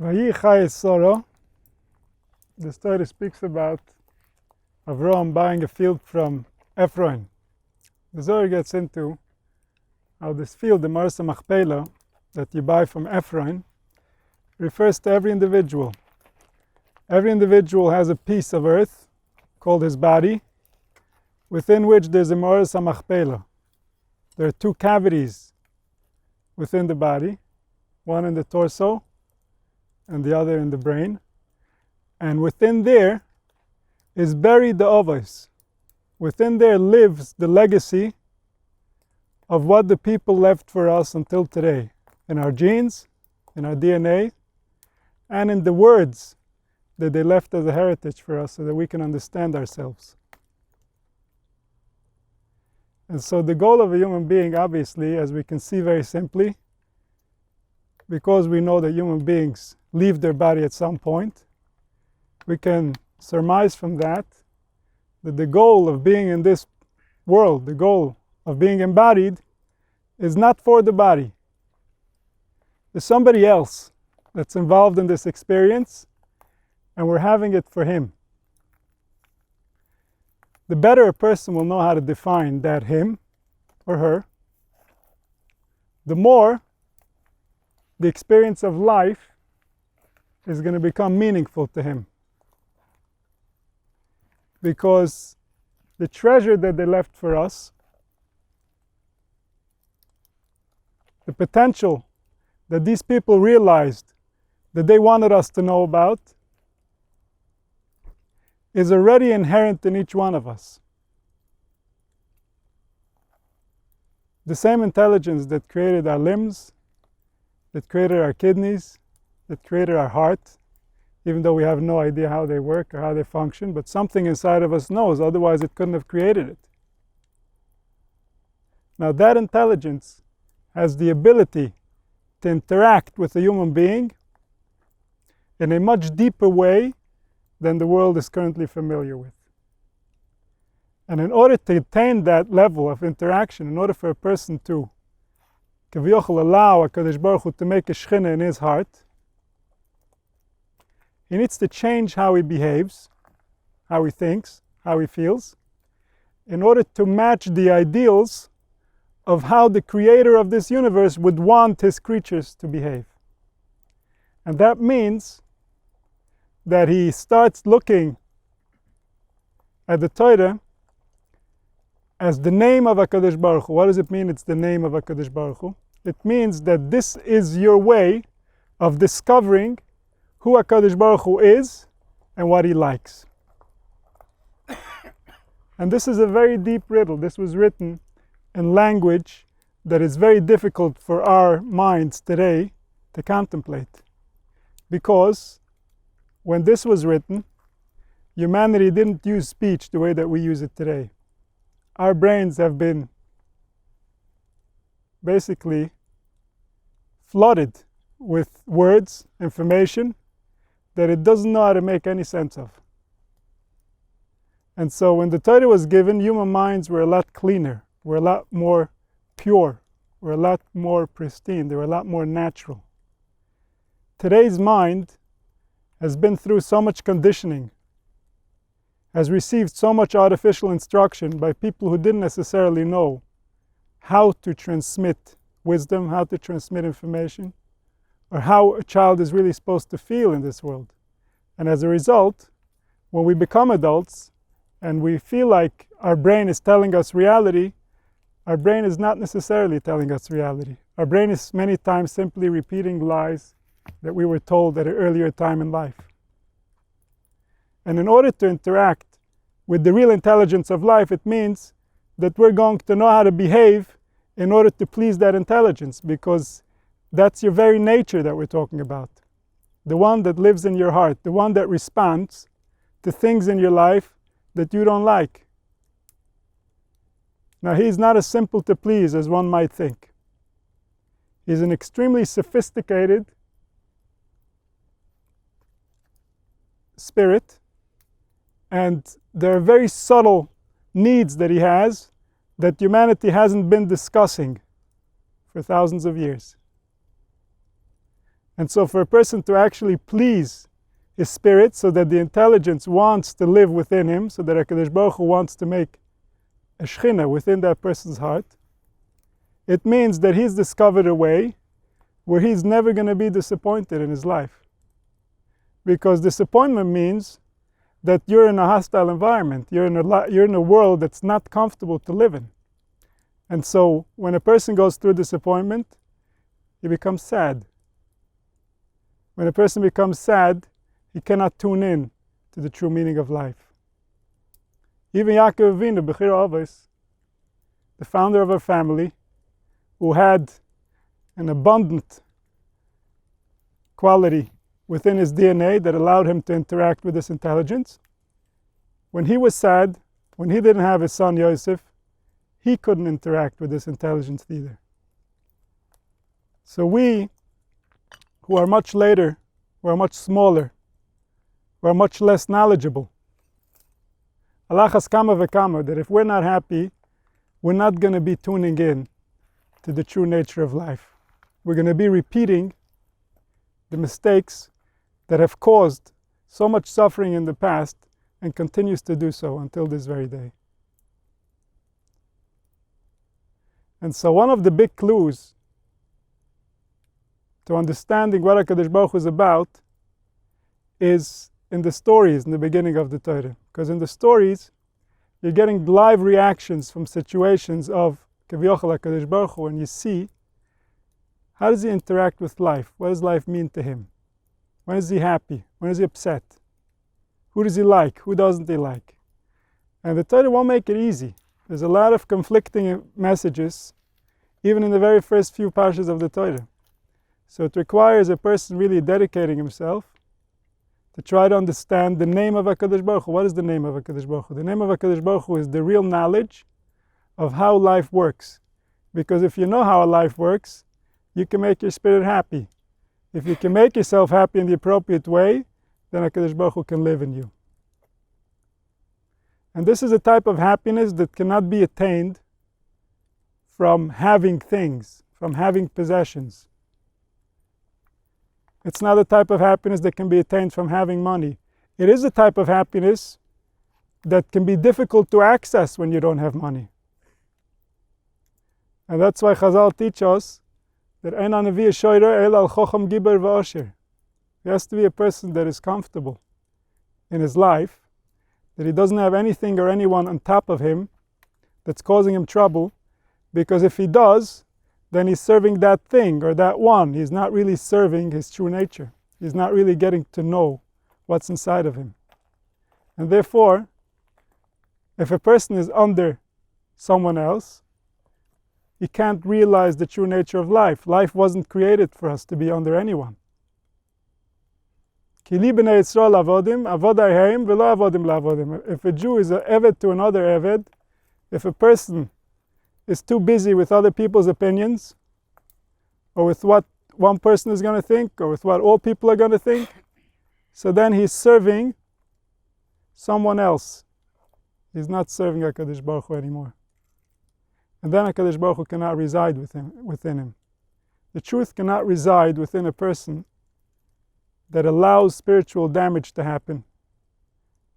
The story speaks about Avram buying a field from Ephron. The Zohar gets into how this field, the Marsa Machpelah, that you buy from Ephron, refers to every individual. Every individual has a piece of earth called his body, within which there's a Marsa Machpelah. There are two cavities within the body, one in the torso and the other in the brain. And within there is buried the Ovos. Within there lives the legacy of what the people left for us until today, in our genes, in our DNA, and in the words that they left as a heritage for us so that we can understand ourselves. And so the goal of a human being, obviously, as we can see very simply, because we know that human beings leave their body at some point, we can surmise from that that the goal of being in this world, the goal of being embodied, is not for the body. There's somebody else that's involved in this experience, and we're having it for him. The better a person will know how to define that him or her, the more the experience of life is going to become meaningful to him. Because the treasure that they left for us, the potential that these people realized that they wanted us to know about, is already inherent in each one of us. The same intelligence that created our limbs, that created our kidneys, that created our heart, even though we have no idea how they work or how they function, but something inside of us knows, otherwise it couldn't have created it. Now that intelligence has the ability to interact with a human being in a much deeper way than the world is currently familiar with. And in order to attain that level of interaction, in order for a person to allow HaKadosh Baruch Hu to make a shechina in his heart, he needs to change how he behaves, how he thinks, how he feels, in order to match the ideals of how the creator of this universe would want his creatures to behave. And that means that he starts looking at the Torah as the name of HaKadosh Baruch Hu. What does it mean it's the name of HaKadosh Baruch Hu? It means that this is your way of discovering who HaKadosh Baruch Hu is and what he likes. And this is a very deep riddle. This was written in language that is very difficult for our minds today to contemplate. Because when this was written, humanity didn't use speech the way that we use it today. Our brains have been basically flooded with words, information, that it doesn't know how to make any sense of. And so when the Torah was given, human minds were a lot cleaner, were a lot more pure, were a lot more pristine, they were a lot more natural. Today's mind has been through so much conditioning, has received so much artificial instruction by people who didn't necessarily know how to transmit wisdom, how to transmit information, or how a child is really supposed to feel in this world. And as a result, when we become adults and we feel like our brain is telling us reality, our brain is not necessarily telling us reality. Our brain is many times simply repeating lies that we were told at an earlier time in life. And in order to interact with the real intelligence of life, it means that we're going to know how to behave in order to please that intelligence, because that's your very nature that we're talking about. The one that lives in your heart, the one that responds to things in your life that you don't like. Now, he's not as simple to please as one might think. He's an extremely sophisticated spirit, and there are very subtle needs that he has that humanity hasn't been discussing for thousands of years. And so for a person to actually please his spirit, so that the intelligence wants to live within him, so that HaKadosh Baruch Hu wants to make a Shechina within that person's heart, it means that he's discovered a way where he's never going to be disappointed in his life. Because disappointment means that you're in a hostile environment, you're in a world that's not comfortable to live in. And so when a person goes through disappointment, he becomes sad. When a person becomes sad, he cannot tune in to the true meaning of life. Even Yakov HaKirsh, the founder of our family, who had an abundant quality within his DNA that allowed him to interact with this intelligence, when he was sad, when he didn't have his son Yosef, he couldn't interact with this intelligence either. So we, who are much later, who are much smaller, who are much less knowledgeable, alachas kama v'kama, that if we're not happy, we're not going to be tuning in to the true nature of life. We're going to be repeating the mistakes that have caused so much suffering in the past and continues to do so until this very day. And so one of the big clues to understanding what HaKadosh Baruch Hu is about is in the stories in the beginning of the Torah. Because in the stories, you're getting live reactions from situations of Kaviyachal HaKadosh Baruch Hu, and you see, how does he interact with life? What does life mean to him? When is he happy? When is he upset? Who does he like? Who doesn't he like? And the Torah won't make it easy. There's a lot of conflicting messages, even in the very first few parshas of the Torah. So it requires a person really dedicating himself to try to understand the name of HaKadosh Baruch Hu. What is the name of HaKadosh Baruch Hu? The name of HaKadosh Baruch Hu is the real knowledge of how life works. Because if you know how life works, you can make your spirit happy. If you can make yourself happy in the appropriate way, then HaKadosh Baruch Hu can live in you. And this is a type of happiness that cannot be attained from having things, from having possessions. It's not a type of happiness that can be attained from having money. It is a type of happiness that can be difficult to access when you don't have money. And that's why Chazal teach us that Ein Hanavi Shoyre El Al Chocham Giber V'Osher. He has to be a person that is comfortable in his life, that he doesn't have anything or anyone on top of him that's causing him trouble, because if he does, then he's serving that thing or that one. He's not really serving his true nature. He's not really getting to know what's inside of him. And therefore, if a person is under someone else, he can't realize the true nature of life. Life wasn't created for us to be under anyone. If a Jew is an eved to another eved, if a person is too busy with other people's opinions, or with what one person is going to think, or with what all people are going to think, so then he's serving someone else. He's not serving HaKadosh Baruch Hu anymore. And then HaKadosh Baruch Hu cannot reside within him. The truth cannot reside within a person that allows spiritual damage to happen,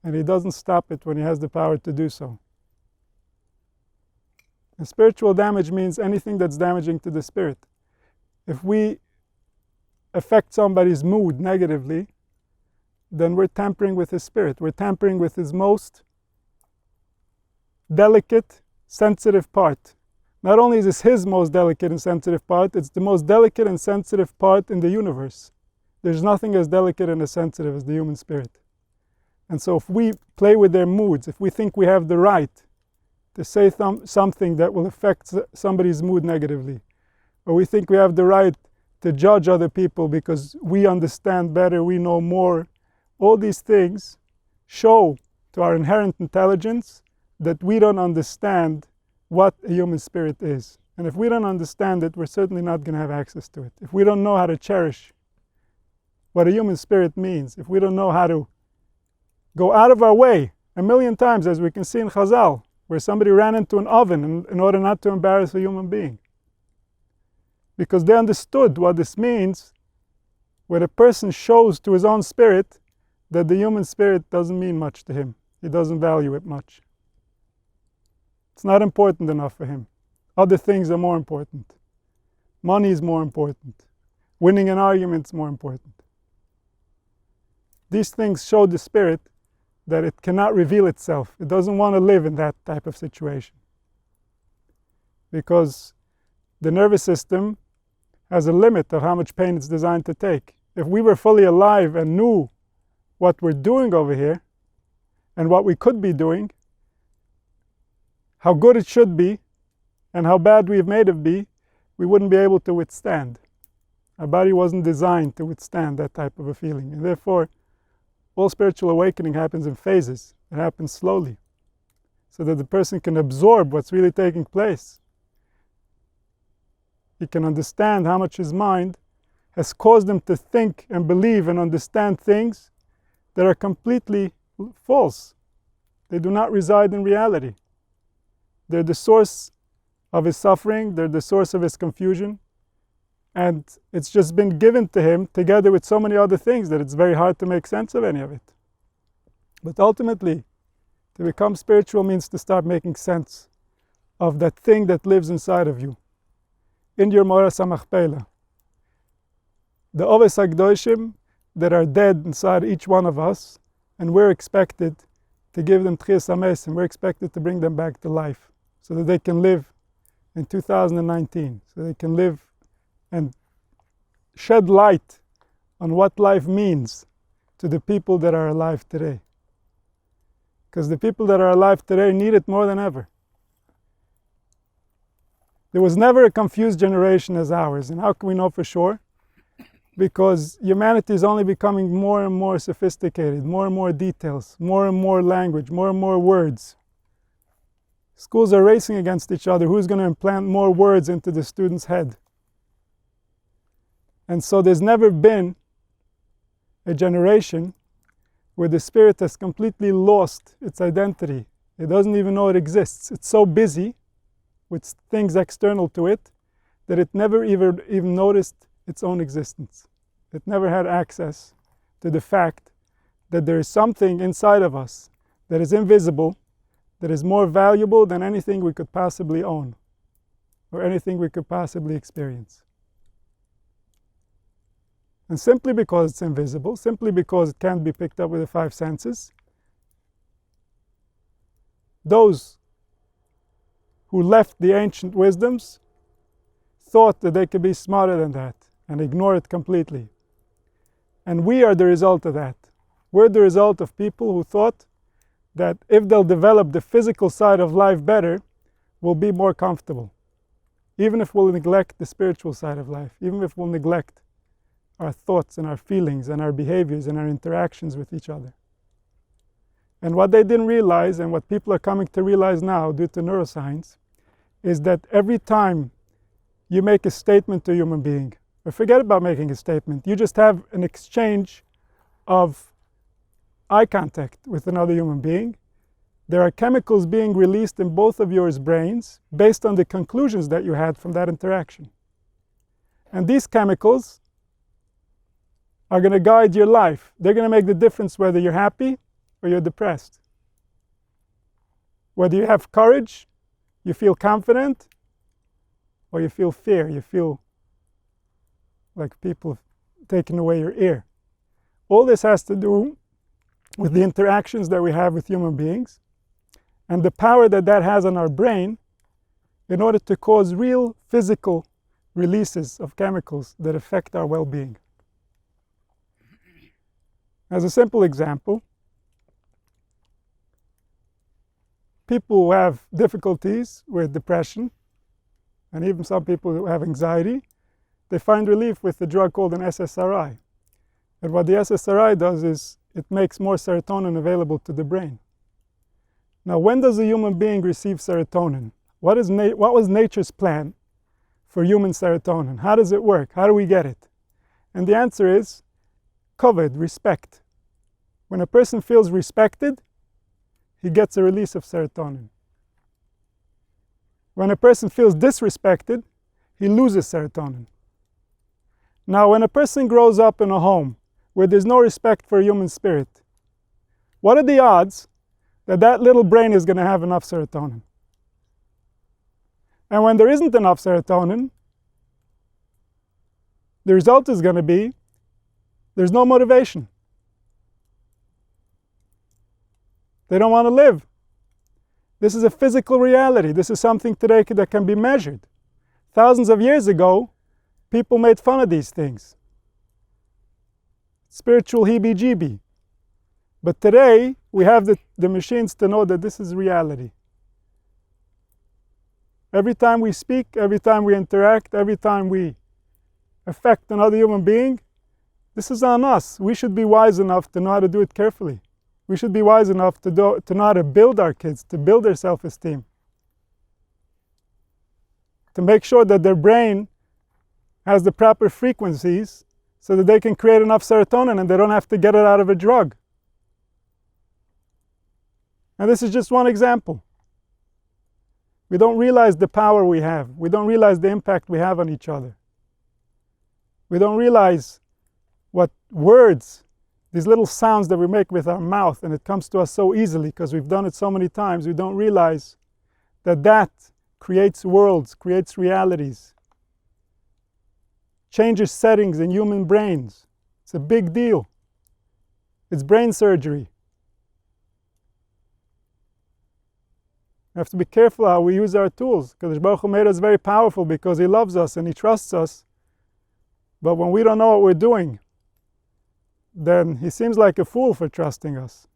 and he doesn't stop it when he has the power to do so. And spiritual damage means anything that's damaging to the spirit. If we affect somebody's mood negatively, then we're tampering with his spirit. We're tampering with his most delicate, sensitive part. Not only is this his most delicate and sensitive part, it's the most delicate and sensitive part in the universe. There's nothing as delicate and as sensitive as the human spirit. And so if we play with their moods, if we think we have the right to say something that will affect somebody's mood negatively, or we think we have the right to judge other people because we understand better, we know more, all these things show to our inherent intelligence that we don't understand what a human spirit is. And if we don't understand it, we're certainly not going to have access to it. If we don't know how to cherish what a human spirit means, if we don't know how to go out of our way a million times, as we can see in Chazal, where somebody ran into an oven in order not to embarrass a human being, because they understood what this means where the person shows to his own spirit that the human spirit doesn't mean much to him. He doesn't value it much. It's not important enough for him. Other things are more important. Money is more important. Winning an argument is more important. These things show the spirit that it cannot reveal itself. It doesn't want to live in that type of situation. Because the nervous system has a limit of how much pain it's designed to take. If we were fully alive and knew what we're doing over here and what we could be doing, how good it should be and how bad we've made it be, we wouldn't be able to withstand. Our body wasn't designed to withstand that type of a feeling. And therefore, all spiritual awakening happens in phases. It happens slowly, so that the person can absorb what's really taking place. He can understand how much his mind has caused him to think and believe and understand things that are completely false. They do not reside in reality. They're the source of his suffering, they're the source of his confusion, and it's just been given to him together with so many other things that it's very hard to make sense of any of it. But ultimately, to become spiritual means to start making sense of that thing that lives inside of you. In your Moras HaMachpelah, the Oves HaKdoshim that are dead inside each one of us, and we're expected to give them Tchias HaMes, and we're expected to bring them back to life, so that they can live in 2019, so they can live and shed light on what life means to the people that are alive today. Because the people that are alive today need it more than ever. There was never a confused generation as ours. And how can we know for sure? Because humanity is only becoming more and more sophisticated, more and more details, more and more language, more and more words. Schools are racing against each other. Who's going to implant more words into the student's head? And so there's never been a generation where the spirit has completely lost its identity. It doesn't even know it exists. It's so busy with things external to it that it never even noticed its own existence. It never had access to the fact that there is something inside of us that is invisible, that is more valuable than anything we could possibly own or anything we could possibly experience. And simply because it's invisible, simply because it can't be picked up with the five senses, those who left the ancient wisdoms thought that they could be smarter than that and ignore it completely. And we are the result of that. We're the result of people who thought that if they'll develop the physical side of life better, we'll be more comfortable. Even if we'll neglect the spiritual side of life, even if we'll neglect our thoughts and our feelings and our behaviors and our interactions with each other. And what they didn't realize, and what people are coming to realize now due to neuroscience, is that every time you make a statement to a human being, or forget about making a statement, you just have an exchange of eye contact with another human being, there are chemicals being released in both of your brains based on the conclusions that you had from that interaction. And these chemicals are going to guide your life. They're going to make the difference whether you're happy or you're depressed. Whether you have courage, you feel confident, or you feel fear, you feel like people have taken away your ear. All this has to do with the interactions that we have with human beings and the power that that has on our brain in order to cause real physical releases of chemicals that affect our well-being. As a simple example, people who have difficulties with depression, and even some people who have anxiety, they find relief with a drug called an SSRI. And what the SSRI does is it makes more serotonin available to the brain. Now, when does a human being receive serotonin? What was nature's plan for human serotonin? How does it work? How do we get it? And the answer is kavod, respect. When a person feels respected, he gets a release of serotonin. When a person feels disrespected, he loses serotonin. Now, when a person grows up in a home where there's no respect for human spirit, what are the odds that that little brain is going to have enough serotonin? And when there isn't enough serotonin, the result is going to be there's no motivation. They don't want to live. This is a physical reality. This is something today that can be measured. Thousands of years ago, people made fun of these things. Spiritual heebie-jeebie. But today, we have the machines to know that this is reality. Every time we speak, every time we interact, every time we affect another human being, this is on us. We should be wise enough to know how to do it carefully. We should be wise enough to know how to build our kids, to build their self-esteem. To make sure that their brain has the proper frequencies so that they can create enough serotonin and they don't have to get it out of a drug. And this is just one example. We don't realize the power we have. We don't realize the impact we have on each other. We don't realize what words, these little sounds that we make with our mouth, and it comes to us so easily because we've done it so many times, we don't realize that creates worlds, creates realities, changes settings in human brains. It's a big deal. It's brain surgery. We have to be careful how we use our tools, because Baruch Hu made us very powerful because He loves us and He trusts us. But when we don't know what we're doing, then He seems like a fool for trusting us.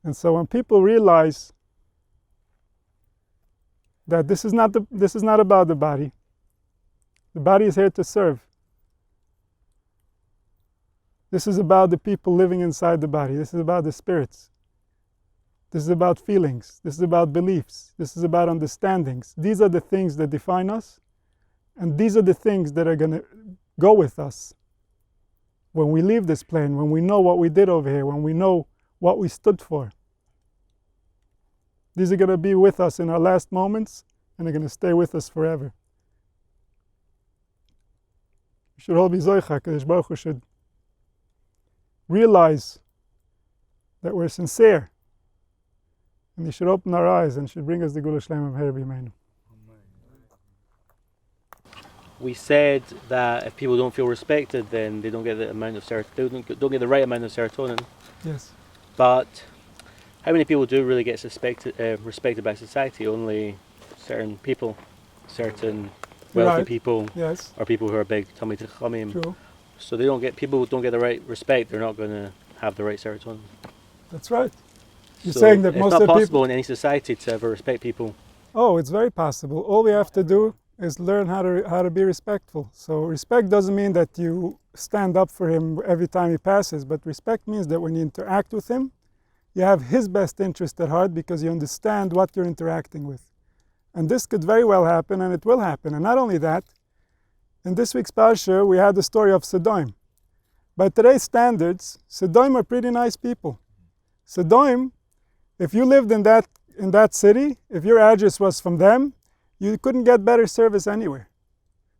And so when people realize that this is not about the body is here to serve. This is about the people living inside the body. This is about the spirits. This is about feelings. This is about beliefs. This is about understandings. These are the things that define us, and these are the things that are going to go with us when we leave this plane, when we know what we did over here, when we know what we stood for. These are going to be with us in our last moments, and they're going to stay with us forever. We should all be Zoicha, Kadosh Baruch Hu should realize that we're sincere, and He should open our eyes and should bring us the Gula Shlema of Herbi Meinu. We said that if people don't feel respected, then they don't get the amount of don't get the right amount of serotonin. Yes. But how many people do really get respected by society? Only certain people, certain wealthy people, yes, or people who are big tummy tichamim. True. So people who don't get the right respect, they're not going to have the right serotonin. That's right. You're so saying that most of the people... It's not possible in any society to ever respect people. Oh, it's very possible. All we have to do is learn how to be respectful. So respect doesn't mean that you stand up for him every time he passes, but respect means that when you interact with him, you have his best interest at heart because you understand what you're interacting with. And this could very well happen, and it will happen. And not only that, in this week's Parsha, we had the story of Sodom. By today's standards, Sodom are pretty nice people. Sodom, if you lived in that city, if your address was from them, you couldn't get better service anywhere.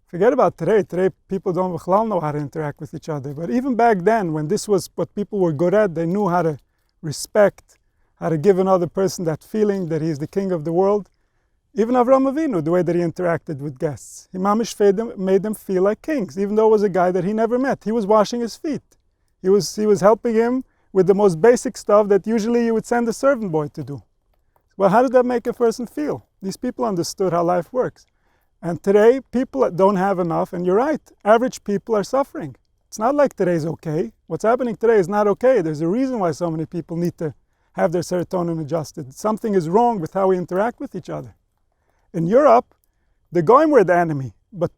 Forget about today. Today, people don't know how to interact with each other. But even back then, when this was what people were good at, they knew how to respect, how to give another person that feeling that he's the king of the world. Even Avraham Avinu, the way that he interacted with guests. He made them feel like kings, even though it was a guy that he never met. He was washing his feet. He was helping him with the most basic stuff that usually you would send a servant boy to do. Well, how does that make a person feel? These people understood how life works. And today, people don't have enough, and you're right, average people are suffering. It's not like today's okay. What's happening today is not okay. There's a reason why so many people need to have their serotonin adjusted. Something is wrong with how we interact with each other. In Europe, the Goyim were the enemy, but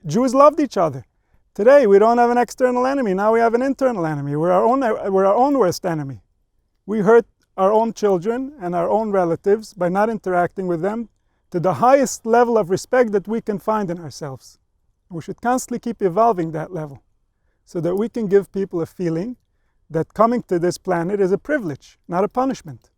Jews loved each other. Today, we don't have an external enemy. Now we have an internal enemy. We're our own worst enemy. We hurt our own children and our own relatives by not interacting with them to the highest level of respect that we can find in ourselves. We should constantly keep evolving that level so that we can give people a feeling that coming to this planet is a privilege, not a punishment.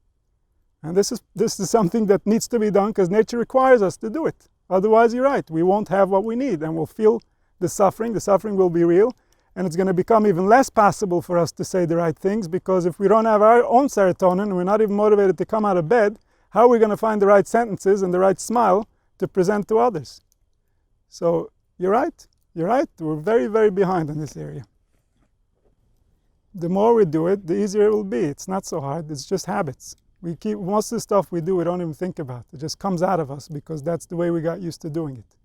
And this is something that needs to be done because nature requires us to do it. Otherwise, you're right, we won't have what we need, and we'll feel the suffering will be real, and it's going to become even less possible for us to say the right things, because if we don't have our own serotonin and we're not even motivated to come out of bed, how are we going to find the right sentences and the right smile to present to others? So you're right, we're very, very behind in this area. The more we do it, the easier it will be. It's not so hard, it's just habits. We keep, most of the stuff we do, we don't even think about. It just comes out of us because that's the way we got used to doing it.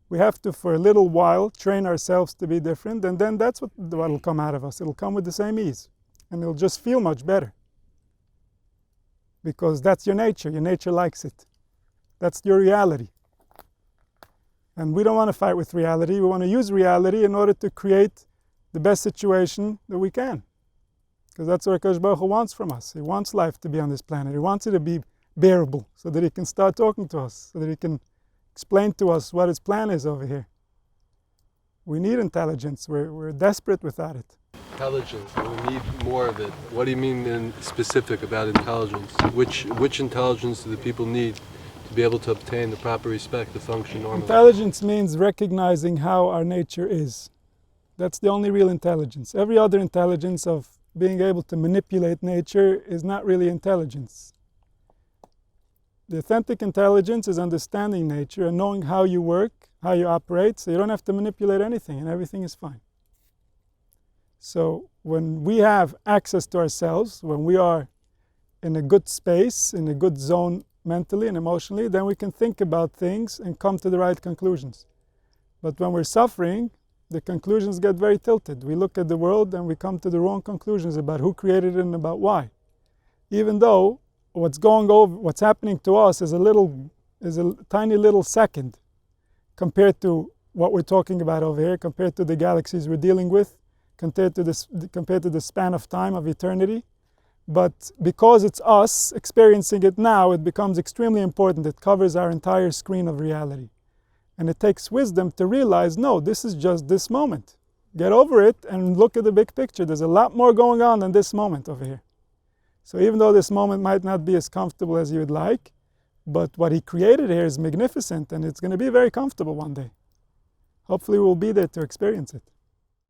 We have to, for a little while, train ourselves to be different, and then that's what will come out of us. It'll come with the same ease, and it'll just feel much better. Because that's your nature likes it. That's your reality. And we don't want to fight with reality, we want to use reality in order to create the best situation that we can. Because that's what HaKadosh Baruch Hu wants from us. He wants life to be on this planet. He wants it to be bearable, so that He can start talking to us, so that He can explain to us what His plan is over here. We need intelligence. We're desperate without it. Intelligence, we need more of it. What do you mean in specific about intelligence? Which intelligence do the people need to be able to obtain the proper respect to function normally? Intelligence means recognizing how our nature is. That's the only real intelligence. Every other intelligence of being able to manipulate nature is not really intelligence. The authentic intelligence is understanding nature and knowing how you work, how you operate, so you don't have to manipulate anything and everything is fine. So when we have access to ourselves, when we are in a good space, in a good zone mentally and emotionally, then we can think about things and come to the right conclusions. But when we're suffering, the conclusions get very tilted. We look at the world and we come to the wrong conclusions about who created it and about why. Even though what's happening to us is a tiny little second compared to what we're talking about over here, compared to the galaxies we're dealing with, compared to the span of time of eternity. But because it's us experiencing it now, it becomes extremely important. It covers our entire screen of reality. And it takes wisdom to realize, no, this is just this moment. Get over it and look at the big picture. There's a lot more going on than this moment over here. So even though this moment might not be as comfortable as you would like, but what He created here is magnificent, and it's going to be very comfortable one day. Hopefully we'll be there to experience it.